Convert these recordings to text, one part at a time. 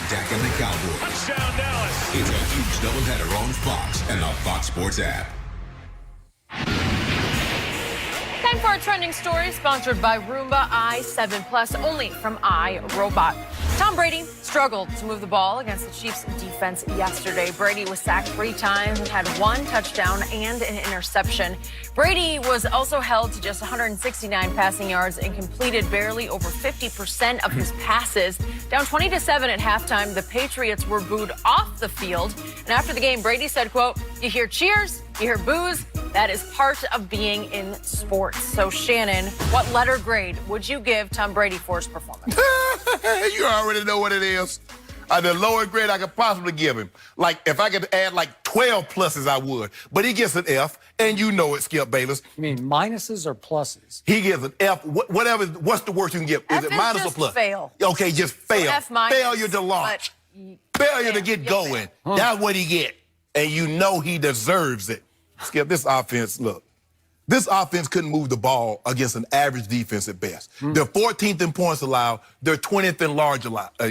Dak and the Cowboys. Touchdown, Dallas. It's a huge doubleheader on Fox and the Fox Sports app. Time for our trending story, sponsored by Roomba i7 Plus, only from iRobot. Tom Brady struggled to move the ball against the Chiefs' defense yesterday. Brady was sacked 3 times and had 1 touchdown and an interception. Brady was also held to just 169 passing yards and completed barely over 50% of his passes. Down 20-7 at halftime, the Patriots were booed off the field. And after the game, Brady said, quote, "You hear cheers, you hear boos. That is part of being in sports." So, Shannon, what letter grade would you give Tom Brady for his performance? You already know what it is. The lowest grade I could possibly give him. Like, if I could add like 12 pluses, I would. But he gets an F, and you know it, Skip Bayless. You mean minuses or pluses? He gives an F. Whatever. What's the worst you can give? F is it is minus just or plus? fail. Okay, just fail. So F minus, failure to launch. Failure to get going. That's what he get. And you know he deserves it. Skip, this offense, look. This offense couldn't move the ball against an average defense at best. They're 14th in points allowed. They're 20th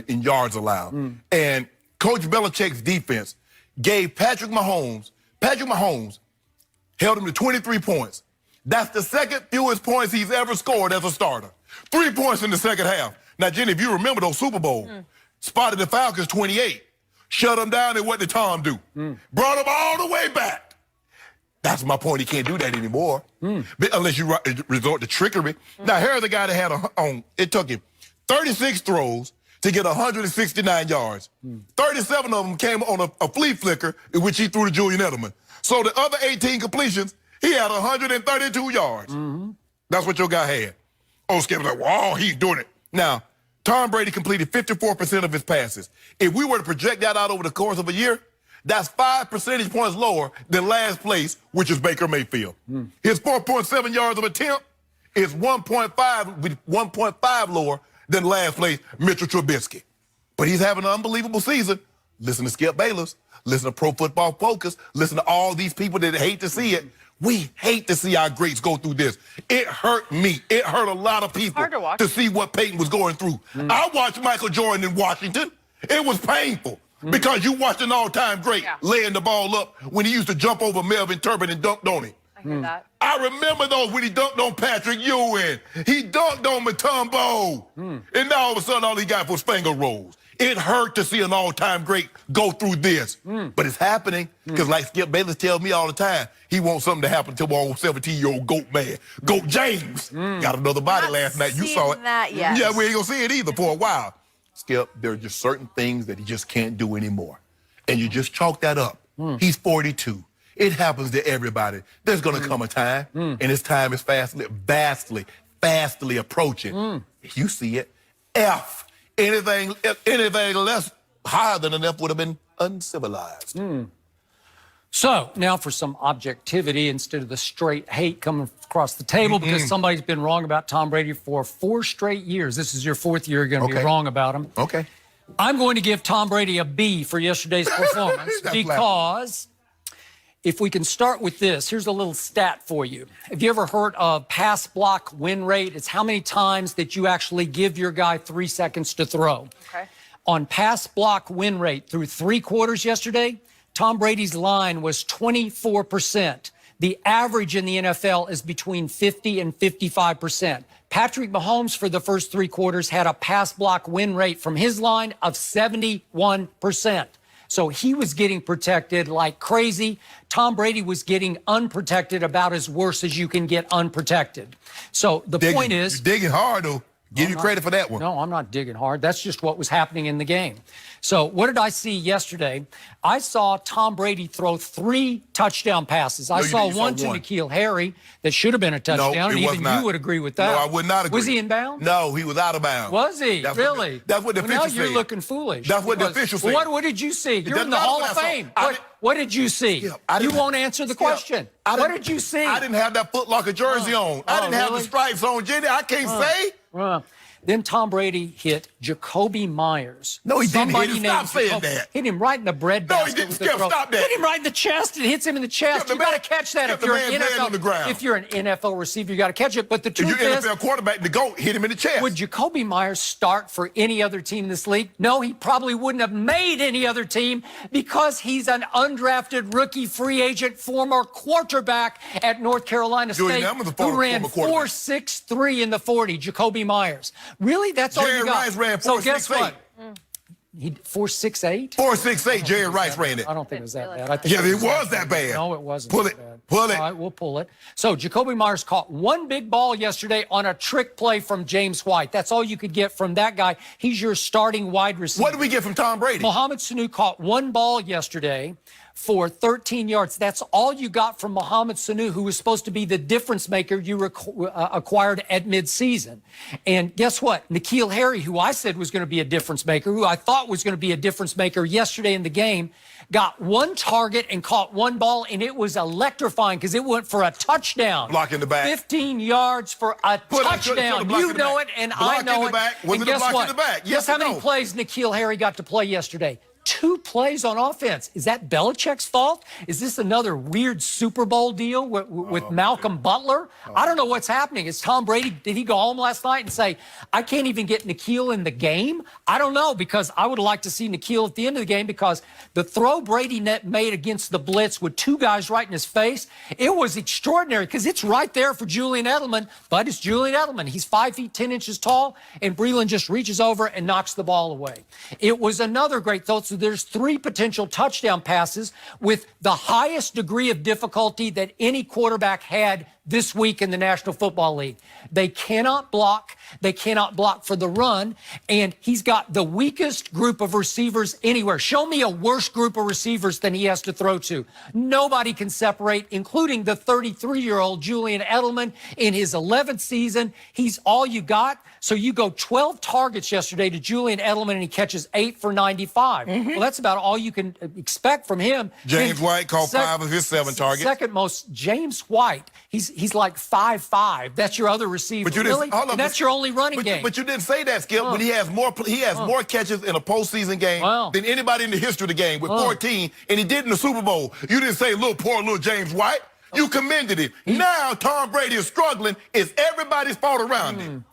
in yards allowed. And Coach Belichick's defense gave Patrick Mahomes held him to 23 points. That's the second fewest points he's ever scored as a starter. 3 points in the second half. Now, Jenny, if you remember those Super Bowls, spotted the Falcons 28, shut them down, and what did Tom do? Brought them all the way back. That's my point. He can't do that anymore, unless you resort to trickery. Now, here's the guy that had it took him 36 throws to get 169 yards. 37 of them came on a flea flicker, in which he threw to Julian Edelman. So the other 18 completions, he had 132 yards. That's what your guy had. Oh, Skip was like, wow, he's doing it. Now, Tom Brady completed 54% of his passes. If we were to project that out over the course of a year, that's 5 percentage points lower than last place, which is Baker Mayfield. His 4.7 yards of attempt is 1.5 lower than last place, Mitchell Trubisky. But he's having an unbelievable season. Listen to Skip Bayless. Listen to Pro Football Focus. Listen to all these people that hate to see it. We hate to see our greats go through this. It hurt me. It hurt a lot of people to see what Peyton was going through. I watched Michael Jordan in Washington. It was painful. Because you watched an all-time great laying the ball up when he used to jump over Melvin Turbin and dunked on him. I hear that. I remember those when he dunked on Patrick Ewing. He dunked on Mutombo. And now all of a sudden all he got was finger rolls. It hurt to see an all-time great go through this. But it's happening because like Skip Bayless tells me all the time, he wants something to happen to my old 17-year-old GOAT man. GOAT James got another body last night. You saw it. That yet. Yeah, we ain't going to see it either for a while. Skip, there are just certain things that he just can't do anymore. And you just chalk that up. He's 42. It happens to everybody. There's going to come a time, and his time is fastly approaching. You see it. F. Anything less higher than an F would have been uncivilized. So now for some objectivity instead of the straight hate coming across the table because somebody's been wrong about Tom Brady for 4 straight years. This is your 4th year you're going to be wrong about him. Okay. I'm going to give Tom Brady a B for yesterday's performance because if we can start with this, here's a little stat for you. Have you ever heard of pass block win rate? It's how many times that you actually give your guy 3 seconds to throw. Okay. On pass block win rate through 3 quarters yesterday, Tom Brady's line was 24%. The average in the NFL is between 50 and 55%. Patrick Mahomes for the first 3 quarters had a pass block win rate from his line of 71%. So he was getting protected like crazy. Tom Brady was getting unprotected about as worse as you can get unprotected. So the point is... You're digging hard, though. Give you credit for that one. No, I'm not digging hard. That's just what was happening in the game. So what did I see yesterday? I saw Tom Brady throw 3 touchdown passes. I saw one to N'Keal Harry that should have been a touchdown. No, and even you would agree with that. No, I would not agree. Was he in bounds? No, he was out of bounds. Was he? Really? That's what the official said. Now you're looking foolish. That's what the official said. What did you see? You're in the Hall of Fame. What did you see? You won't answer the question. What did you see? I didn't have that Foot Locker jersey on. I didn't have the stripes on, Jenny. I can't say. Then Tom Brady hit Jacoby Myers. No, he didn't hit him. Stop named saying Jacoby that. Hit him right in the bread No, he basket. didn't. with the Skip, throw. stop that. Hit him right in the chest. It hits him in the chest. You got to catch that if you're an NFL. If you're an NFL receiver, you got to catch it. But the truth if you're an is, NFL quarterback, the GOAT hit him in the chest. would Jacoby Myers start for any other team in this league? No, he probably wouldn't have made any other team because he's an undrafted rookie free agent former quarterback at North Carolina State who ran 4.63 in the 40. Jacoby Myers. Really, that's all you got. Rice ran 4.68. So guess what? He 4.68. 4.68. Jerry Rice ran it. I don't think it was that bad. I think it was that bad. No, it wasn't. Pull that it. bad. Pull it. All right, we'll pull it. So Jacoby Myers caught one big ball yesterday on a trick play from James White. That's all you could get from that guy. He's your starting wide receiver. What did we get from Tom Brady? Mohamed Sanu caught one ball yesterday for 13 yards. That's all you got from Mohamed Sanu, who was supposed to be the difference maker you acquired at midseason. And guess what? N'Keal Harry, who I said was going to be a difference maker, who I thought was going to be a difference maker yesterday in the game, got one target and caught one ball, and it was electrifying because it went for a touchdown. Block in the back. 15 yards for a touchdown. You know it, and I know it. And guess what? Guess how many plays N'Keal Harry got to play yesterday? 2 plays on offense. Is that Belichick's fault? Is this another weird Super Bowl deal with Malcolm Butler? I don't know what's happening. Is Tom Brady, did he go home last night and say, I can't even get N'Keal in the game? I don't know, because I would like to see N'Keal at the end of the game, because the throw Brady made against the blitz with 2 guys right in his face, it was extraordinary because it's right there for Julian Edelman, but it's Julian Edelman. He's 5 feet 10 inches tall, and Breland just reaches over and knocks the ball away. It was another great throw. So there's 3 potential touchdown passes with the highest degree of difficulty that any quarterback had this week in the National Football League. They cannot block. They cannot block for the run. And he's got the weakest group of receivers anywhere. Show me a worse group of receivers than he has to throw to. Nobody can separate, including the 33-year-old Julian Edelman in his 11th season. He's all you got. So you go 12 targets yesterday to Julian Edelman, and he catches 8 for 95. Well, that's about all you can expect from him. James White caught 5 of his 7 targets. Second most, James White. He's like 5'5". That's your other receiver. But you really? hold on, And that's your only running game. But you didn't say that, Skip. But he has more catches in a postseason game than anybody in the history of the game with 14, and he did in the Super Bowl. You didn't say poor little James White. You commended him. Now Tom Brady is struggling. It's everybody's fault around him.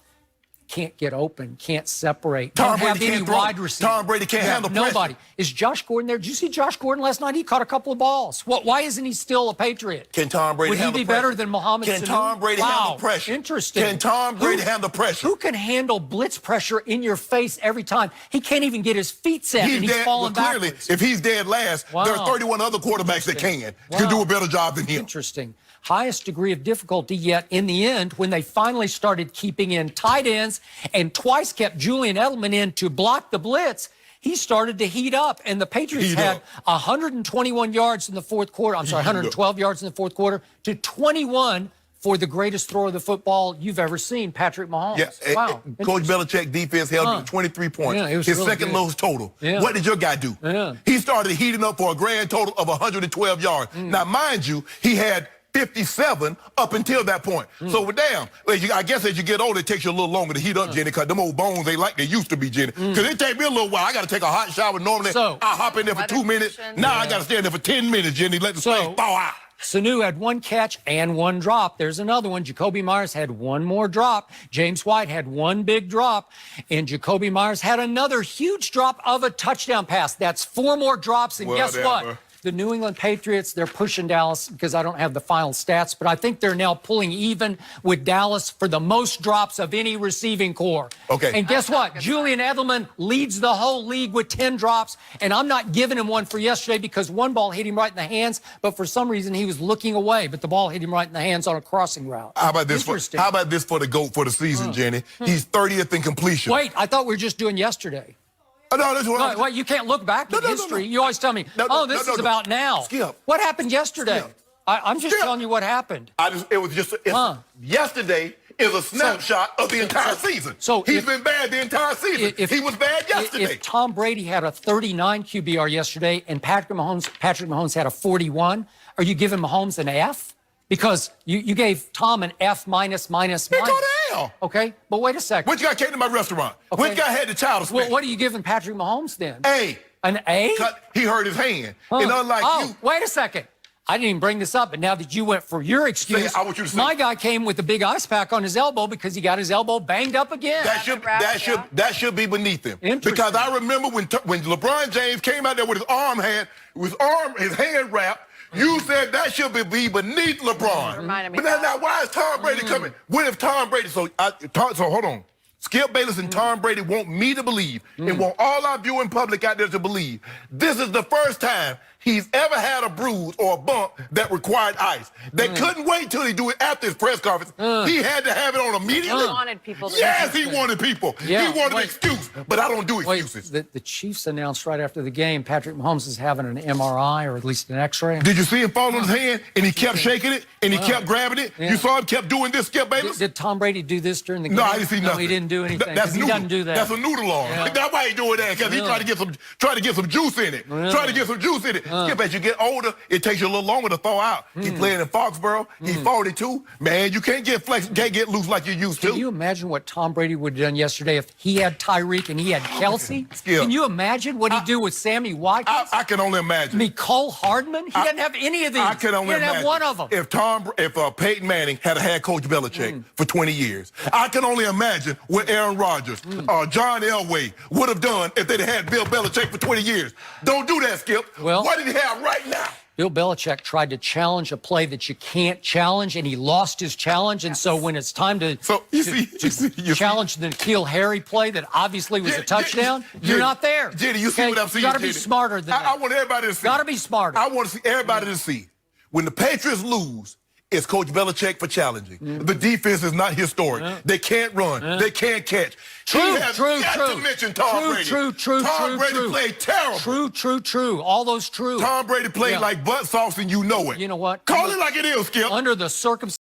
Can't get open, can't separate. Tom Don't Brady have any can't wide throw. receiver. Tom Brady can't handle pressure. Nobody. Is Josh Gordon there? Did you see Josh Gordon last night? He caught a couple of balls. Why isn't he still a Patriot? Can Tom Brady handle pressure? Would he be better than Mohamed Sanu? Can Tom Brady handle pressure? Interesting. Can Tom Brady handle pressure? Who can handle blitz pressure in your face every time? He can't even get his feet set, and he's falling clearly, backwards. if he's dead last, there are 31 other quarterbacks that can do a better job than him. Interesting. Highest degree of difficulty, yet in the end, when they finally started keeping in tight ends and twice kept Julian Edelman in to block the blitz, he started to heat up. And the Patriots had 121 yards in the fourth quarter. I'm sorry, 112 yards in the fourth quarter to 21 for the greatest thrower of the football you've ever seen, Patrick Mahomes. Yeah. Wow. Coach Belichick defense held him to 23 points. Yeah, it was his really second good. lowest total. Yeah. What did your guy do? Yeah. He started heating up for a grand total of 112 yards. Now, mind you, he had 57 up until that point. So, damn, I guess as you get older, it takes you a little longer to heat up, Jenny, because them old bones ain't like they used to be, Jenny. Because it take me a little while. I got to take a hot shower. Normally, I hop in there for 2 minutes. Now I got to stay in there for 10 minutes, Jenny. Let the thing thaw out. Sanu had 1 catch and 1 drop. There's another one. Jacoby Myers had 1 more drop. James White had 1 big drop. And Jacoby Myers had another huge drop of a touchdown pass. That's 4 more drops. And guess what? The New England Patriots, they're pushing Dallas because I don't have the final stats, but I think they're now pulling even with Dallas for the most drops of any receiving core. Okay. And guess what? Julian Edelman leads the whole league with 10 drops, and I'm not giving him one for yesterday because one ball hit him right in the hands, but for some reason he was looking away, but the ball hit him right in the hands on a crossing route. How about this for the GOAT for the season, Jenny? He's 30th in completion. Wait, I thought we were just doing yesterday. No, that's what Wait, you can't look back in history. You always tell me, this is about now. Skip. What happened yesterday? I'm just telling you what happened. Yesterday is a snapshot of the entire season. So he's been bad the entire season. He was bad yesterday. If Tom Brady had a 39 QBR yesterday and Patrick Mahomes had a 41, are you giving Mahomes an F? Because you gave Tom an F minus. He got an Yeah. Okay, but wait a second. Which guy came to my restaurant? Okay. Which guy had the child to Well, spend? what are you giving Patrick Mahomes then? A. An A? He hurt his hand. Huh. And unlike you. Wait a second. I didn't even bring this up, but now that you went for your excuse, I want you to say my guy came with a big ice pack on his elbow because he got his elbow banged up again. That should be beneath him. Because I remember when LeBron James came out there with his hand wrapped. You said that should be beneath LeBron. Reminded me But now why is Tom Brady coming? What if Tom Brady? So hold on. Skip Bayless and Tom Brady want me to believe, and want all our viewing public out there to believe, this is the first time he's ever had a bruise or a bump that required ice. They couldn't wait till he do it after his press conference. He had to have it on immediately. He wanted people to Yes, he wanted people. Yeah, he wanted an excuse, but I don't do excuses. The Chiefs announced right after the game Patrick Mahomes is having an MRI or at least an X-ray. Did you see him fall on his hand and he kept shaking it and he kept grabbing it? Yeah. You saw him kept doing this, Skip Bayless? Did Tom Brady do this during the game? No, I didn't see nothing. No, he didn't do anything. That's He doesn't do that. That's a noodle arm. Yeah. That's why he doing that, because he trying to get some juice in it. Trying to get some juice in it. Skip, as you get older, it takes you a little longer to thaw out. He playing in Foxborough. He's 42. Man, you can't get loose like you used to. Can you imagine what Tom Brady would have done yesterday if he had Tyreek and he had Kelsey? Skip. Can you imagine what he'd do with Sammy Watkins? I can only imagine. Cole Hardman? He doesn't have any of these. I can only he didn't imagine. have one of them. If Peyton Manning had Coach Belichick for 20 years, I can only imagine what Aaron Rodgers, John Elway would have done if they'd had Bill Belichick for 20 years. Don't do that, Skip. Well, what did he have right now? Bill Belichick tried to challenge a play that you can't challenge, and he lost his challenge. And so when it's time to challenge the N'Keal Harry play that obviously was a touchdown, you're not there. Jenny, you see what I'm seeing? You got to be smarter than that. I want everybody to see. Got to be smarter. I want to see everybody to see. When the Patriots lose, it's Coach Belichick for challenging. The defense is not historic. They can't run. They can't catch. True. To mention Tom Brady. Tom Brady played terrible. True. All those true. Tom Brady played like butt sauce, and you know it. You know what? Call it like it is, Skip. Under the circumstances.